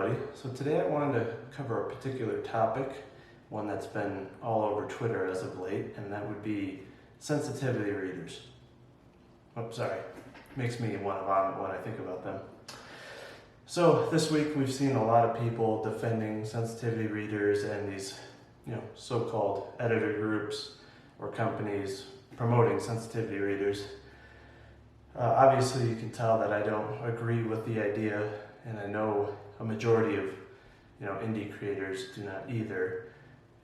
everybody. So today I wanted to cover a particular topic, one that's been all over Twitter as of late, and that would be sensitivity readers. Oh, sorry. Makes me want to vomit when I think about them. So this week we've seen a lot of people defending sensitivity readers and these, so-called editor groups or companies promoting sensitivity readers. Obviously you can tell that I don't agree with the idea, and I know a majority of indie creators do not either.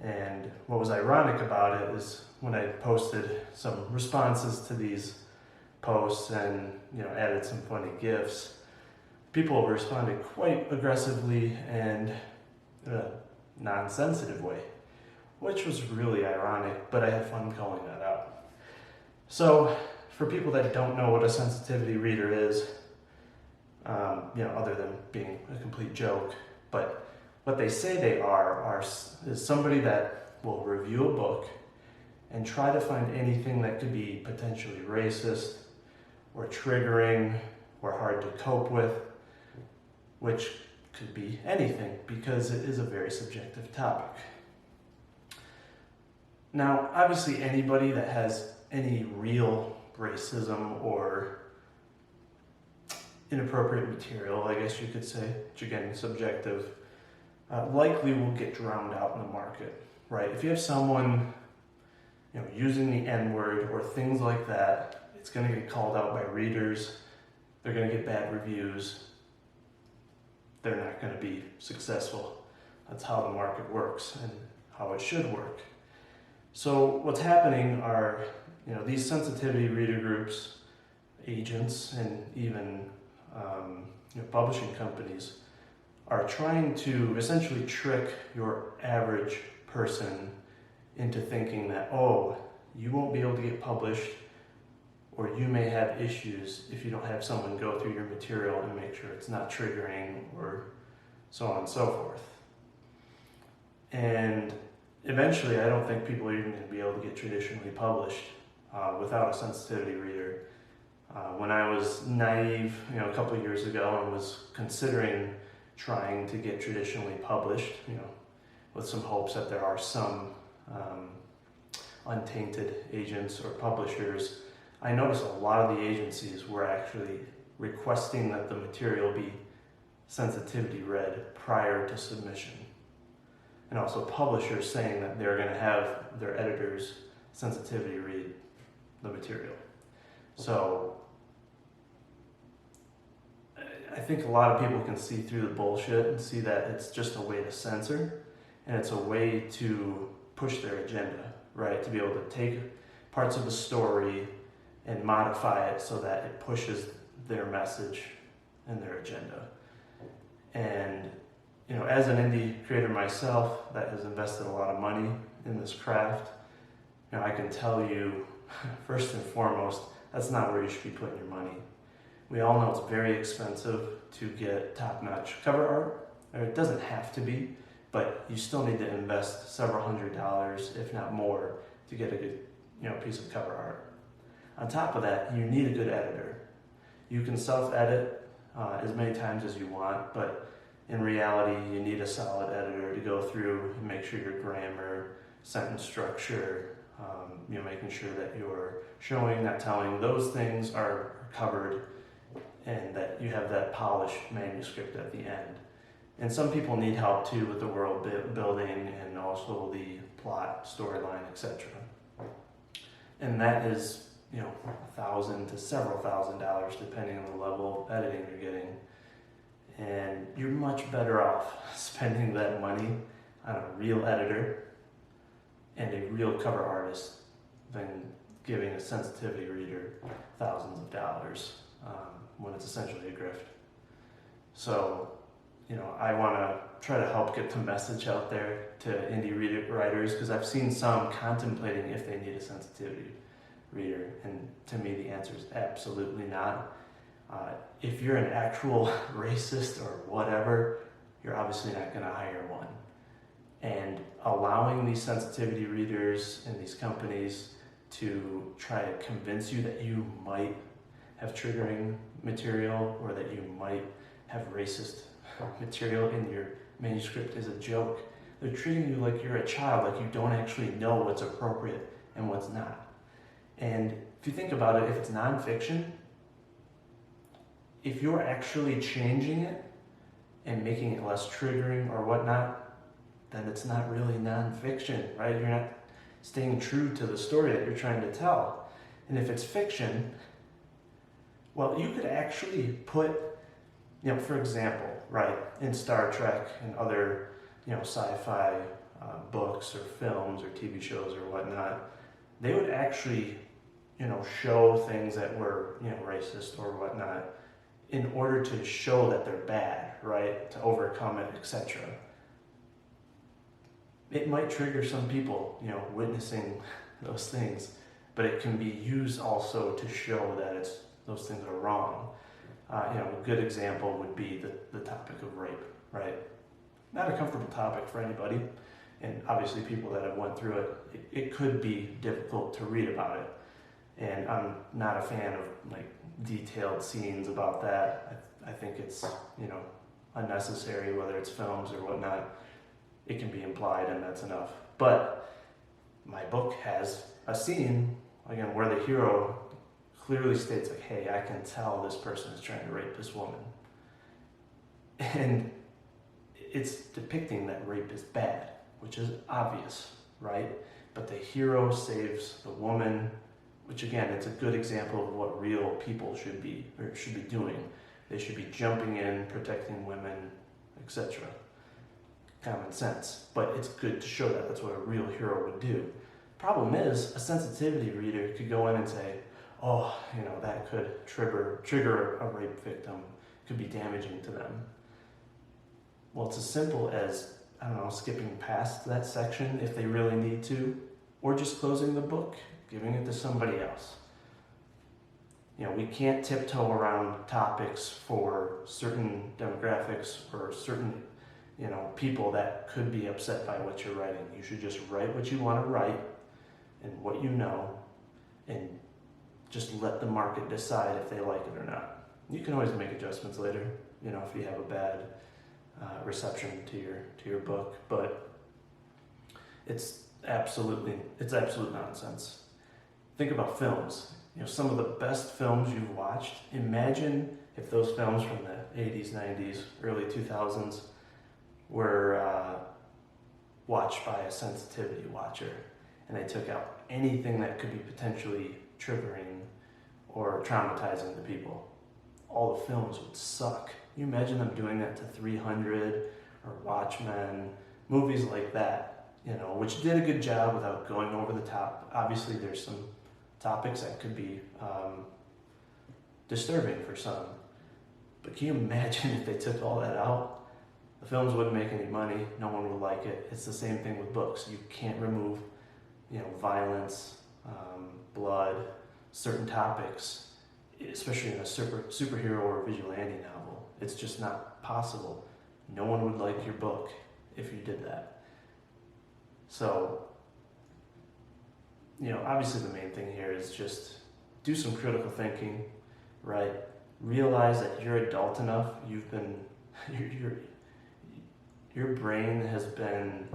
And what was ironic about it is when I posted some responses to these posts and added some funny GIFs, people responded quite aggressively and in a non-sensitive way, which was really ironic, but I had fun calling that out. So for people that don't know what a sensitivity reader is, other than being a complete joke, but what they say they is somebody that will review a book and try to find anything that could be potentially racist or triggering or hard to cope with, which could be anything because it is a very subjective topic. Now, obviously anybody that has any real racism or inappropriate material, I guess you could say, which again is subjective, likely will get drowned out in the market, right? If you have someone using the N-word or things like that, it's going to get called out by readers, they're going to get bad reviews, they're not going to be successful. That's how the market works and how it should work. So what's happening are, these sensitivity reader groups, agents, and even publishing companies are trying to essentially trick your average person into thinking that, you won't be able to get published, or you may have issues if you don't have someone go through your material and make sure it's not triggering, or so on and so forth. And eventually, I don't think people are even going to be able to get traditionally published without a sensitivity reader. When I was naive, a couple of years ago, and was considering trying to get traditionally published, with some hopes that there are some untainted agents or publishers, I noticed a lot of the agencies were actually requesting that the material be sensitivity read prior to submission. And also publishers saying that they're going to have their editors sensitivity read the material. So I think a lot of people can see through the bullshit and see that it's just a way to censor, and it's a way to push their agenda, right? To be able to take parts of a story and modify it so that it pushes their message and their agenda. And as an indie creator myself that has invested a lot of money in this craft, I can tell you, first and foremost, that's not where you should be putting your money. We all know it's very expensive to get top-notch cover art, or it doesn't have to be, but you still need to invest several $100s, if not more, to get a good, piece of cover art. On top of that, you need a good editor. You can self-edit as many times as you want, but in reality, you need a solid editor to go through and make sure your grammar, sentence structure, making sure that you're showing, not telling, those things are covered, and that you have that polished manuscript at the end. And some people need help too with the world building and also the plot, storyline, etc. And that is, $1,000 to several $1,000s depending on the level of editing you're getting. And you're much better off spending that money on a real editor and a real cover artist than giving a sensitivity reader thousands of dollars when it's essentially a grift. So, I want to try to help get the message out there to indie writers, because I've seen some contemplating if they need a sensitivity reader, and to me the answer is absolutely not. If you're an actual racist or whatever, you're obviously not going to hire one. And allowing these sensitivity readers and these companies to try to convince you that you might have triggering material or that you might have racist material in your manuscript is a joke. They're treating you like you're a child, like you don't actually know what's appropriate and what's not. And if you think about it, if it's nonfiction, if you're actually changing it and making it less triggering or whatnot, then it's not really nonfiction, right? You're not staying true to the story that you're trying to tell. And if it's fiction, well, you could actually put, for example, right, in Star Trek and other, sci-fi books or films or TV shows or whatnot, they would actually, show things that were, racist or whatnot in order to show that they're bad, right, to overcome it, etc. It might trigger some people, witnessing those things, but it can be used also to show that those things are wrong. A good example would be the topic of rape, right? Not a comfortable topic for anybody, and obviously people that have went through it could be difficult to read about it. And I'm not a fan of detailed scenes about that. I think it's unnecessary, whether it's films or whatnot. It can be implied, and that's enough. But my book has a scene again where the hero clearly states hey, I can tell this person is trying to rape this woman, and it's depicting that rape is bad, which is obvious, right? But the hero saves the woman, which again, it's a good example of what real people should be doing. They should be jumping in, protecting women, etc. Common sense, but it's good to show that that's what a real hero would do. Problem is, a sensitivity reader could go in and say, that could trigger a rape victim, could be damaging to them. Well, it's as simple as, skipping past that section if they really need to, or just closing the book, giving it to somebody else. We can't tiptoe around topics for certain demographics or certain, people that could be upset by what you're writing. You should just write what you want to write and what you know, and just let the market decide if they like it or not. You can always make adjustments later, if you have a bad reception to your book, but it's absolute nonsense. Think about films. Some of the best films you've watched. Imagine if those films from the 80s, 90s, early 2000s were watched by a sensitivity watcher, and they took out anything that could be potentially triggering or traumatizing to people. All the films would suck. Can you imagine them doing that to 300 or Watchmen, movies like that, which did a good job without going over the top. Obviously, there's some topics that could be disturbing for some. But can you imagine if they took all that out? The films wouldn't make any money. No one would like it. It's the same thing with books. You can't remove, violence, blood, certain topics, especially in a superhero or vigilante novel. It's just not possible. No one would like your book if you did that. So, obviously the main thing here is just do some critical thinking, right? Realize that you're adult enough. You've been, your brain has been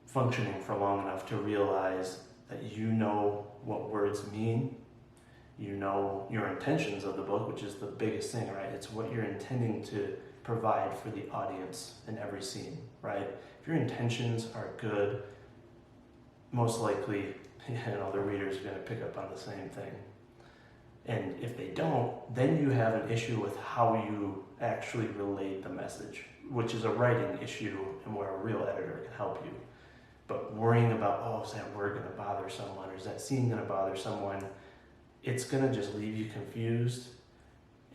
functioning for long enough to realize that you know what words mean. You know your intentions of the book, which is the biggest thing, right? It's what you're intending to provide for the audience in every scene, right? If your intentions are good, most likely, the reader's going to pick up on the same thing. And if they don't, then you have an issue with how you actually relate the message, which is a writing issue and where a real editor can help you. But worrying about, is that word going to bother someone, or is that scene going to bother someone, it's going to just leave you confused,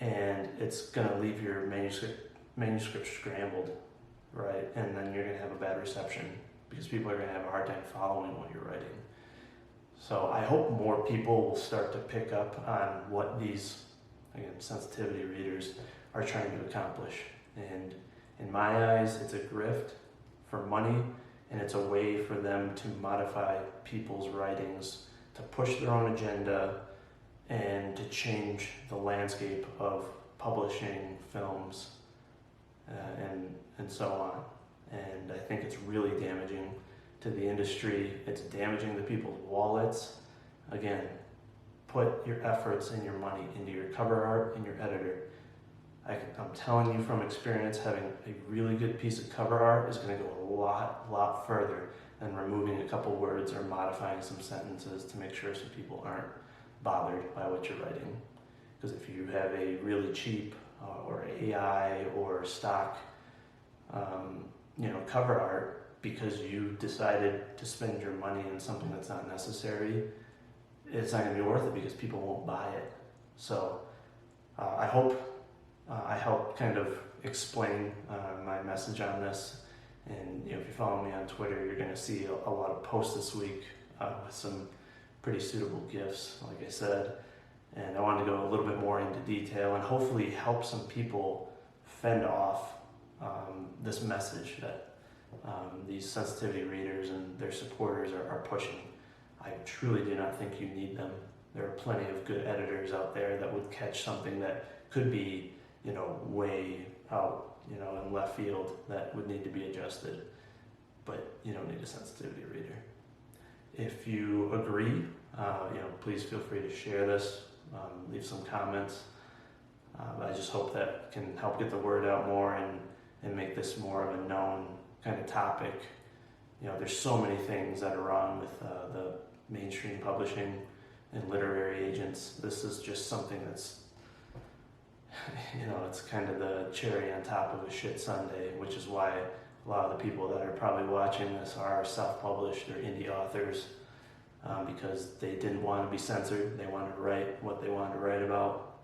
and it's going to leave your manuscript scrambled, right? And then you're going to have a bad reception because people are going to have a hard time following what you're writing. So I hope more people will start to pick up on what these, sensitivity readers are trying to accomplish. And in my eyes, it's a grift for money, and it's a way for them to modify people's writings, to push their own agenda, and to change the landscape of publishing films and so on. And I think it's really damaging to the industry. It's damaging to people's wallets. Again, put your efforts and your money into your cover art and your editor. I'm telling you from experience, having a really good piece of cover art is going to go a lot further than removing a couple words or modifying some sentences to make sure some people aren't bothered by what you're writing. Because if you have a really cheap or AI or stock, cover art because you decided to spend your money in something that's not necessary, it's not going to be worth it because people won't buy it. So I hope I helped kind of explain my message on this. And if you follow me on Twitter, you're going to see a lot of posts this week with some pretty suitable gifts, like I said. And I wanted to go a little bit more into detail and hopefully help some people fend off this message that these sensitivity readers and their supporters are pushing. I truly do not think you need them. There are plenty of good editors out there that would catch something that could be, way out, in left field that would need to be adjusted. But you don't need a sensitivity reader. If you agree, please feel free to share this, leave some comments. I just hope that can help get the word out more and make this more of a known kind of topic. There's so many things that are wrong with the mainstream publishing and literary agents. This is just something that's, it's kind of the cherry on top of a shit sundae, which is why a lot of the people that are probably watching this are self-published or indie authors, because they didn't want to be censored. They wanted to write what they wanted to write about.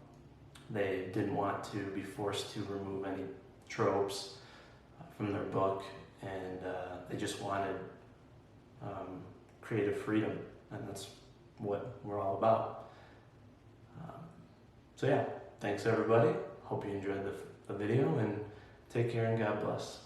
They didn't want to be forced to remove any tropes from their book, and they just wanted creative freedom, and that's what we're all about. So yeah, thanks everybody. Hope you enjoyed the video, and take care and God bless.